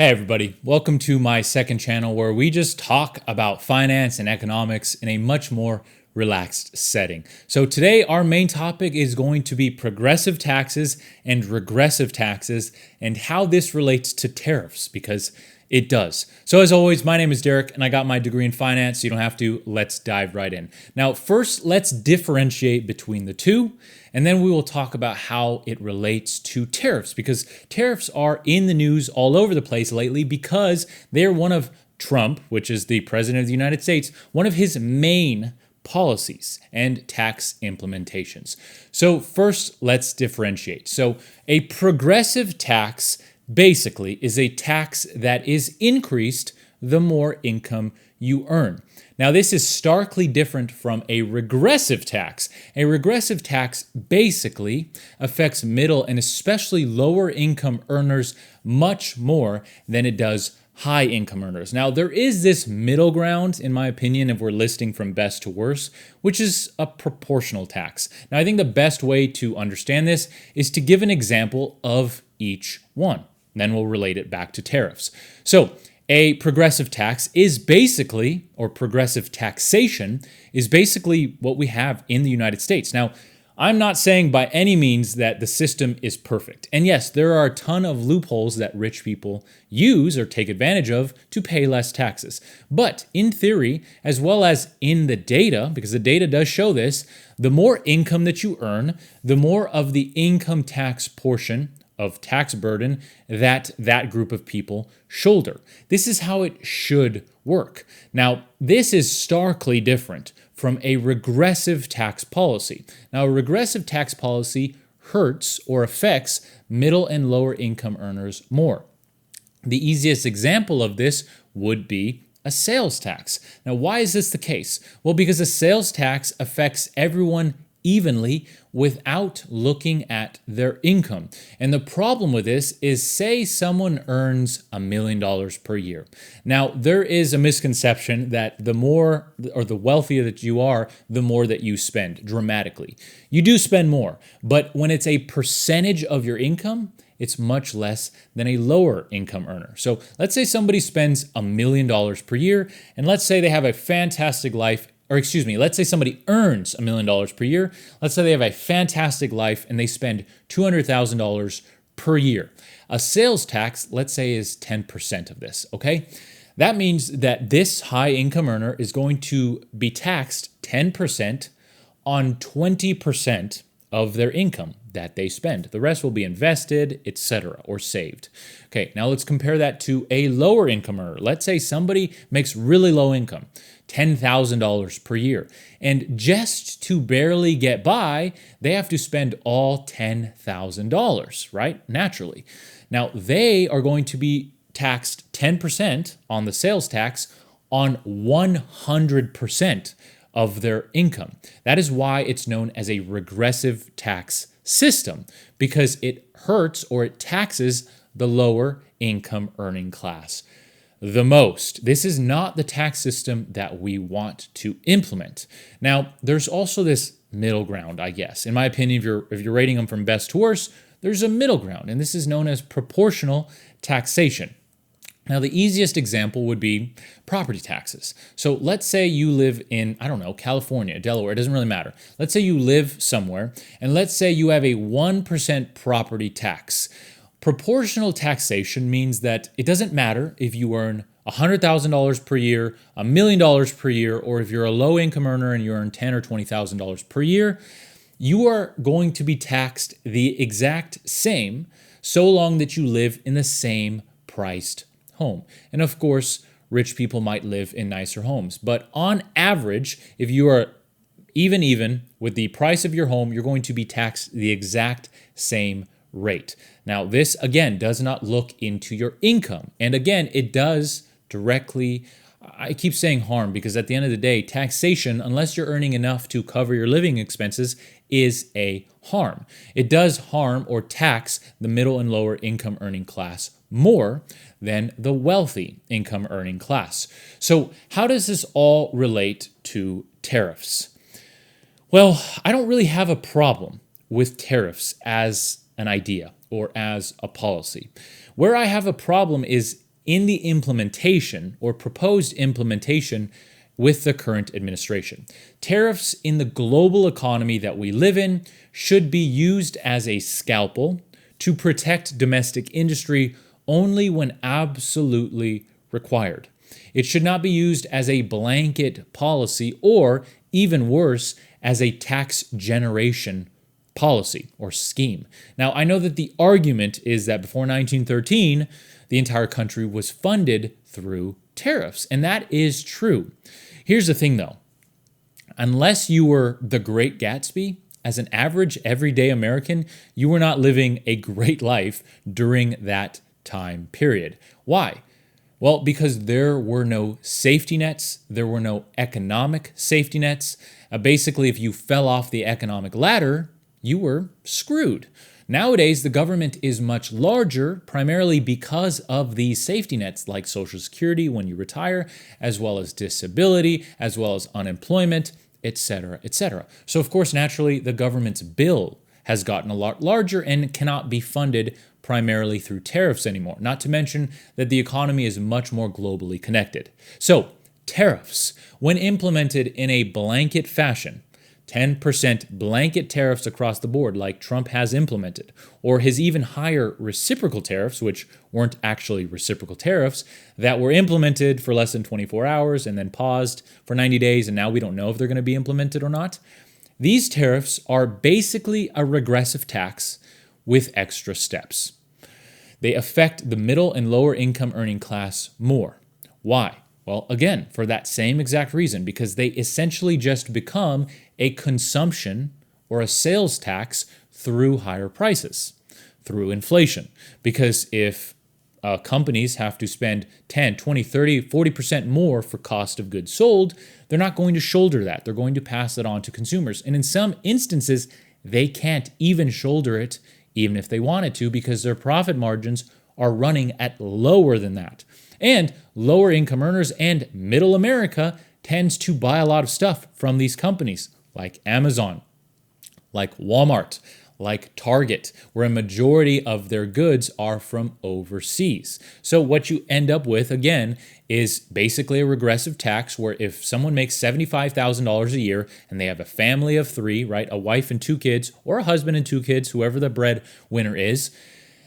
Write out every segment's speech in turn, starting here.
Hey everybody, welcome to my second channel where we just talk about finance and economics in a much more relaxed setting. So today our main topic is going to be progressive taxes and regressive taxes and how this relates to tariffs, because it does. So as always, my name is Derek and I got my degree in finance, so you don't have to. Let's dive right in. Now, first, let's differentiate between the two, and then we will talk about how it relates to tariffs, because tariffs are in the news all over the place lately because they're one of Trump, which is the president of the United States, one of his main policies and tax implementations. So first, let's differentiate. So a progressive tax basically is a tax that is increased the more income you earn. Now, this is starkly different from a regressive tax. A regressive tax basically affects middle and especially lower income earners much more than it does high income earners. Now, there is this middle ground, in my opinion, if we're listing from best to worst, which is a proportional tax. Now, I think the best way to understand this is to give an example of each one. Then we'll relate it back to tariffs. So a progressive tax is basically, or progressive taxation is basically what we have in the United States. Now, I'm not saying by any means that the system is perfect. And yes, there are a ton of loopholes that rich people use or take advantage of to pay less taxes. But in theory, as well as in the data, because the data does show this, the more income that you earn, the more of the income tax portion of tax burden that group of people shoulder. This is how it should work. Now, this is starkly different from a regressive tax policy. Now, a regressive tax policy hurts or affects middle and lower income earners more. The easiest example of this would be a sales tax. Now, why is this the case? Well, because a sales tax affects everyone evenly without looking at their income. And the problem with this is, say someone earns $1 million per year. Now, there is a misconception that the more or the wealthier that you are, the more that you spend dramatically. You do spend more, but when it's a percentage of your income, it's much less than a lower income earner. So let's say somebody spends $1 million per year, and let's say they have a fantastic life. Let's say somebody earns $1 million per year. Let's say they have a fantastic life and they spend $200,000 per year. A sales tax, let's say, is 10% of this, okay? That means that this high income earner is going to be taxed 10% on 20% of their income that they spend. The rest will be invested, etc., or saved. Okay, now let's compare that to a lower income earner. Let's say somebody makes really low income, $10,000 per year. And just to barely get by, they have to spend all $10,000, right? Naturally. Now, they are going to be taxed 10% on the sales tax on 100% of their income. That is why it's known as a regressive tax system, because it hurts or it taxes the lower income earning class the most. This is not the tax system that we want to implement. Now, there's also this middle ground, I guess. In my opinion, if you're rating them from best to worst, there's a middle ground, and this is known as proportional taxation. Now, the easiest example would be property taxes. So let's say you live in, California, Delaware, it doesn't really matter. Let's say you live somewhere, and let's say you have a 1% property tax. Proportional taxation means that it doesn't matter if you earn $100,000 per year, $1 million per year, or if you're a low income earner and you earn $10,000 or $20,000 per year, you are going to be taxed the exact same so long that you live in the same priced home. And of course, rich people might live in nicer homes. But on average, if you are even with the price of your home, you're going to be taxed the exact same rate. Now, this again does not look into your income. And again, it does directly, I keep saying harm, because at the end of the day, taxation, unless you're earning enough to cover your living expenses, is a harm. It does harm or tax the middle and lower income earning class more than the wealthy income earning class. So how does this all relate to tariffs? Well, I don't really have a problem with tariffs as an idea or as a policy. Where I have a problem is in the implementation or proposed implementation with the current administration. Tariffs in the global economy that we live in should be used as a scalpel to protect domestic industry only when absolutely required. It should not be used as a blanket policy or, even worse, as a tax generation policy or scheme. Now, I know that the argument is that before 1913, the entire country was funded through tariffs, and that is true. Here's the thing, though. Unless you were the Great Gatsby, as an average everyday American, you were not living a great life during that time period. Why? Well, because there were no safety nets, there were no economic safety nets. Basically, if you fell off the economic ladder, you were screwed. Nowadays, the government is much larger, primarily because of these safety nets like Social Security when you retire, as well as disability, as well as unemployment, etc., etc. So, of course, naturally, the government's bill has gotten a lot larger and cannot be funded primarily through tariffs anymore, not to mention that the economy is much more globally connected. So, tariffs, when implemented in a blanket fashion, 10% blanket tariffs across the board like Trump has implemented, or his even higher reciprocal tariffs, which weren't actually reciprocal tariffs, that were implemented for less than 24 hours and then paused for 90 days, and now we don't know if they're going to be implemented or not. These tariffs are basically a regressive tax with extra steps. They affect the middle and lower income earning class more. Why? Well, again, for that same exact reason, because they essentially just become a consumption or a sales tax through higher prices, through inflation. Because if companies have to spend 10, 20, 30, 40% more for cost of goods sold, they're not going to shoulder that. They're going to pass it on to consumers. And in some instances, they can't even shoulder it, even if they wanted to, because their profit margins are running at lower than that. And lower income earners and middle America tends to buy a lot of stuff from these companies like Amazon, like Walmart, like Target, where a majority of their goods are from overseas. So what you end up with, again, is basically a regressive tax where if someone makes $75,000 a year and they have a family of three, right, a wife and two kids, or a husband and two kids, whoever the breadwinner is,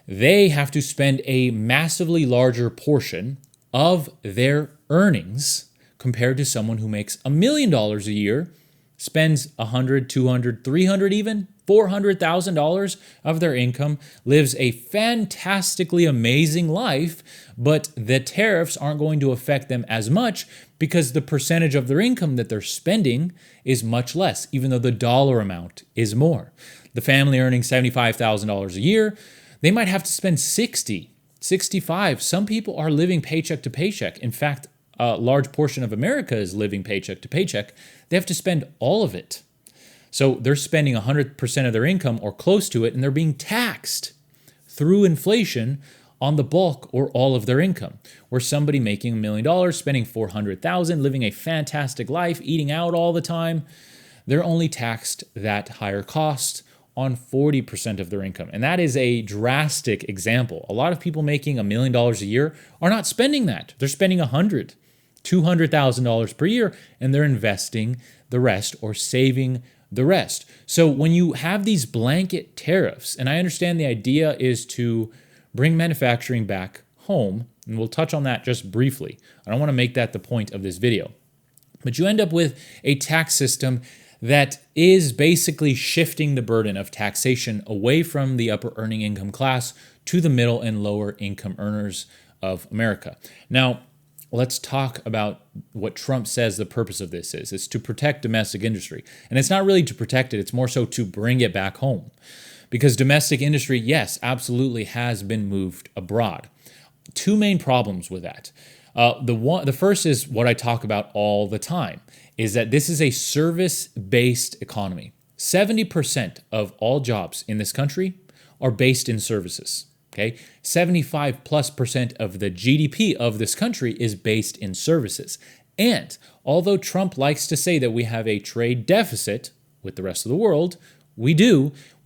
they have to spend a massively larger portion of their earnings compared to someone who makes $1 million a year, spends $100, $200, $300 even, $400,000 of their income, lives a fantastically amazing life, but the tariffs aren't going to affect them as much because the percentage of their income that they're spending is much less, even though the dollar amount is more. The family earning $75,000 a year, they might have to spend 60, 65. Some people are living paycheck to paycheck. In fact, a large portion of America is living paycheck to paycheck. They have to spend all of it. So they're spending 100% of their income or close to it, and they're being taxed through inflation on the bulk or all of their income. Where somebody making $1 million, spending $400,000, living a fantastic life, eating out all the time, they're only taxed that higher cost on 40% of their income. And that is a drastic example. A lot of people making $1 million a year are not spending that. They're spending $100,000, $200,000 per year, and they're investing the rest or saving the rest. So when you have these blanket tariffs, and I understand the idea is to bring manufacturing back home, and we'll touch on that just briefly. I don't want to make that the point of this video. But you end up with a tax system that is basically shifting the burden of taxation away from the upper earning income class to the middle and lower income earners of America. Now, let's talk about what Trump says the purpose of this is. It's to protect domestic industry. And it's not really to protect it, it's more so to bring it back home. Because domestic industry, yes, absolutely has been moved abroad. Two main problems with that. The first is what I talk about all the time, is that this is a service-based economy. 70% of all jobs in this country are based in services. Okay, 75+% of the GDP of this country is based in services. And although Trump likes to say that we have a trade deficit with the rest of the world, we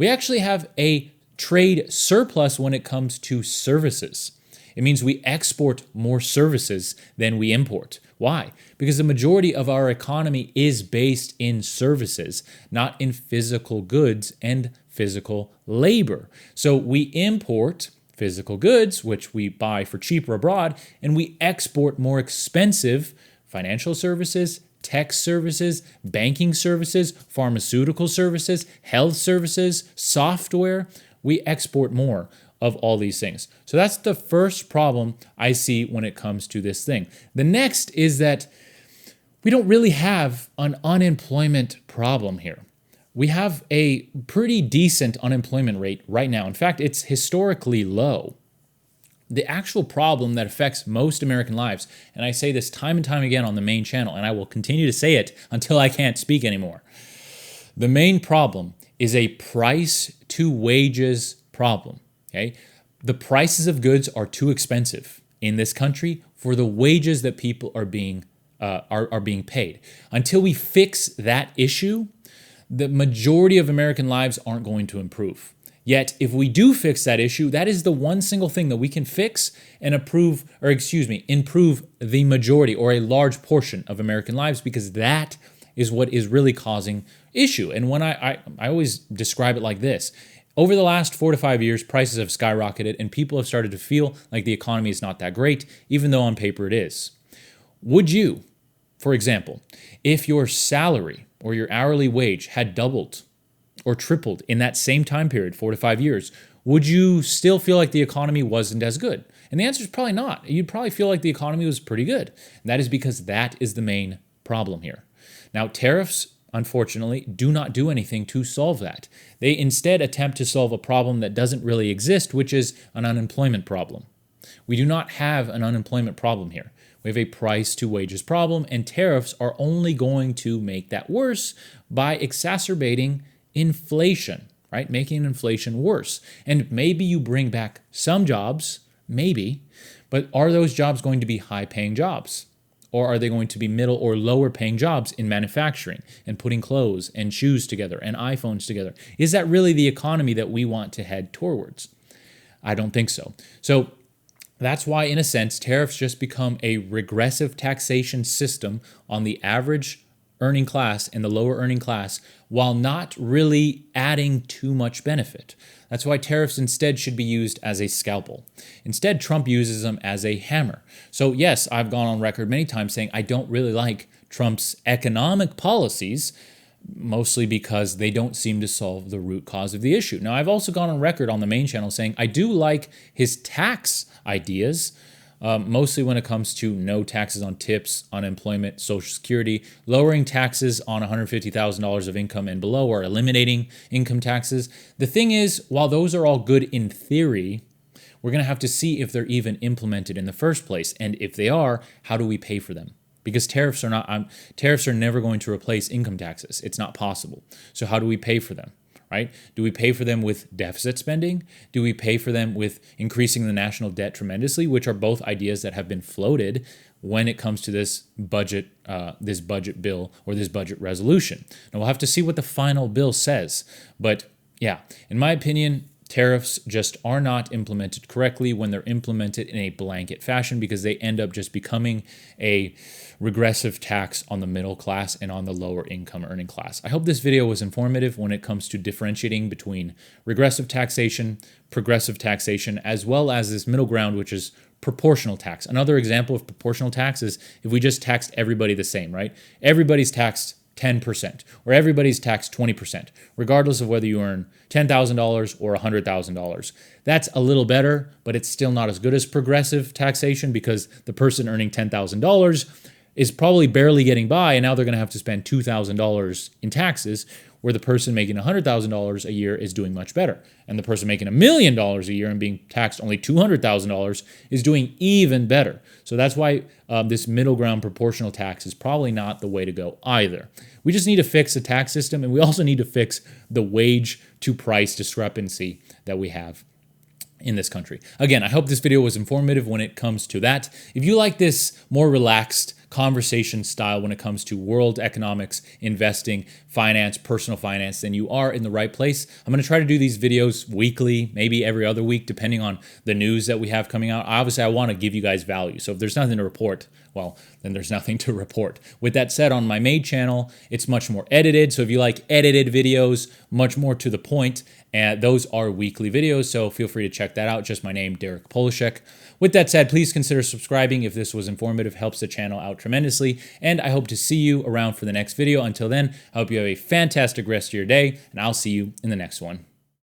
actually have a trade surplus when it comes to services. It means we export more services than we import. Why? Because the majority of our economy is based in services, not in physical goods and physical labor. So we import physical goods, which we buy for cheaper abroad, and we export more expensive financial services, tech services, banking services, pharmaceutical services, health services, software. We export more of all these things. So that's the first problem I see when it comes to this thing. The next is that we don't really have an unemployment problem here. We have a pretty decent unemployment rate right now. In fact, it's historically low. The actual problem that affects most American lives, and I say this time and time again on the main channel, and I will continue to say it until I can't speak anymore. The main problem is a price to wages problem. Okay? The prices of goods are too expensive in this country for the wages that people are being paid. Until we fix that issue, the majority of American lives aren't going to improve. Yet, if we do fix that issue, that is the one single thing that we can fix and improve the majority or a large portion of American lives, because that is what is really causing issue. And when I always describe it like this. Over the last 4 to 5 years, prices have skyrocketed and people have started to feel like the economy is not that great, even though on paper it is. Would you, for example, if your salary or your hourly wage had doubled or tripled in that same time period, 4 to 5 years, would you still feel like the economy wasn't as good? And the answer is probably not. You'd probably feel like the economy was pretty good. And that is because that is the main problem here. Now, tariffs, unfortunately, do not do anything to solve that. They instead attempt to solve a problem that doesn't really exist, which is an unemployment problem. We do not have an unemployment problem here. We have a price to wages problem, and tariffs are only going to make that worse by exacerbating inflation, right? Making inflation worse. And maybe you bring back some jobs, maybe, but are those jobs going to be high-paying jobs? Or are they going to be middle or lower paying jobs in manufacturing and putting clothes and shoes together and iPhones together? Is that really the economy that we want to head towards? I don't think so. So that's why, in a sense, tariffs just become a regressive taxation system on the average earning class and the lower earning class, while not really adding too much benefit. That's why tariffs instead should be used as a scalpel. Instead, Trump uses them as a hammer. So yes, I've gone on record many times saying I don't really like Trump's economic policies, mostly because they don't seem to solve the root cause of the issue. Now, I've also gone on record on the main channel saying I do like his tax ideas, mostly when it comes to no taxes on tips, unemployment, Social Security, lowering taxes on $150,000 of income and below, or eliminating income taxes. The thing is, while those are all good in theory, we're going to have to see if they're even implemented in the first place. And if they are, how do we pay for them? Because tariffs are never going to replace income taxes. It's not possible. So how do we pay for them? Right? Do we pay for them with deficit spending? Do we pay for them with increasing the national debt tremendously, which are both ideas that have been floated when it comes to this budget bill or this budget resolution? Now, we'll have to see what the final bill says. But yeah, in my opinion, tariffs just are not implemented correctly when they're implemented in a blanket fashion, because they end up just becoming a regressive tax on the middle class and on the lower income earning class. I hope this video was informative when it comes to differentiating between regressive taxation, progressive taxation, as well as this middle ground, which is proportional tax. Another example of proportional tax is if we just taxed everybody the same, right? Everybody's taxed 10%, or everybody's taxed 20%, regardless of whether you earn $10,000 or $100,000. That's a little better, but it's still not as good as progressive taxation, because the person earning $10,000 is probably barely getting by, and now they're going to have to spend $2,000 in taxes, where the person making $100,000 a year is doing much better. And the person making $1 million a year and being taxed only $200,000 is doing even better. So that's why this middle ground proportional tax is probably not the way to go either. We just need to fix the tax system, and we also need to fix the wage to price discrepancy that we have in this country. Again, I hope this video was informative when it comes to that. If you like this more relaxed conversation style when it comes to world economics, investing, finance, personal finance, then you are in the right place. I'm going to try to do these videos weekly, maybe every other week, depending on the news that we have coming out. Obviously, I want to give you guys value. So if there's nothing to report, well, then there's nothing to report. With that said, on my main channel, it's much more edited. So if you like edited videos, much more to the point, and those are weekly videos. So feel free to check that out. Just my name, Derek Polishek. With that said, please consider subscribing if this was informative, helps the channel out tremendously. And I hope to see you around for the next video. Until then, I hope you have a fantastic rest of your day, and I'll see you in the next one.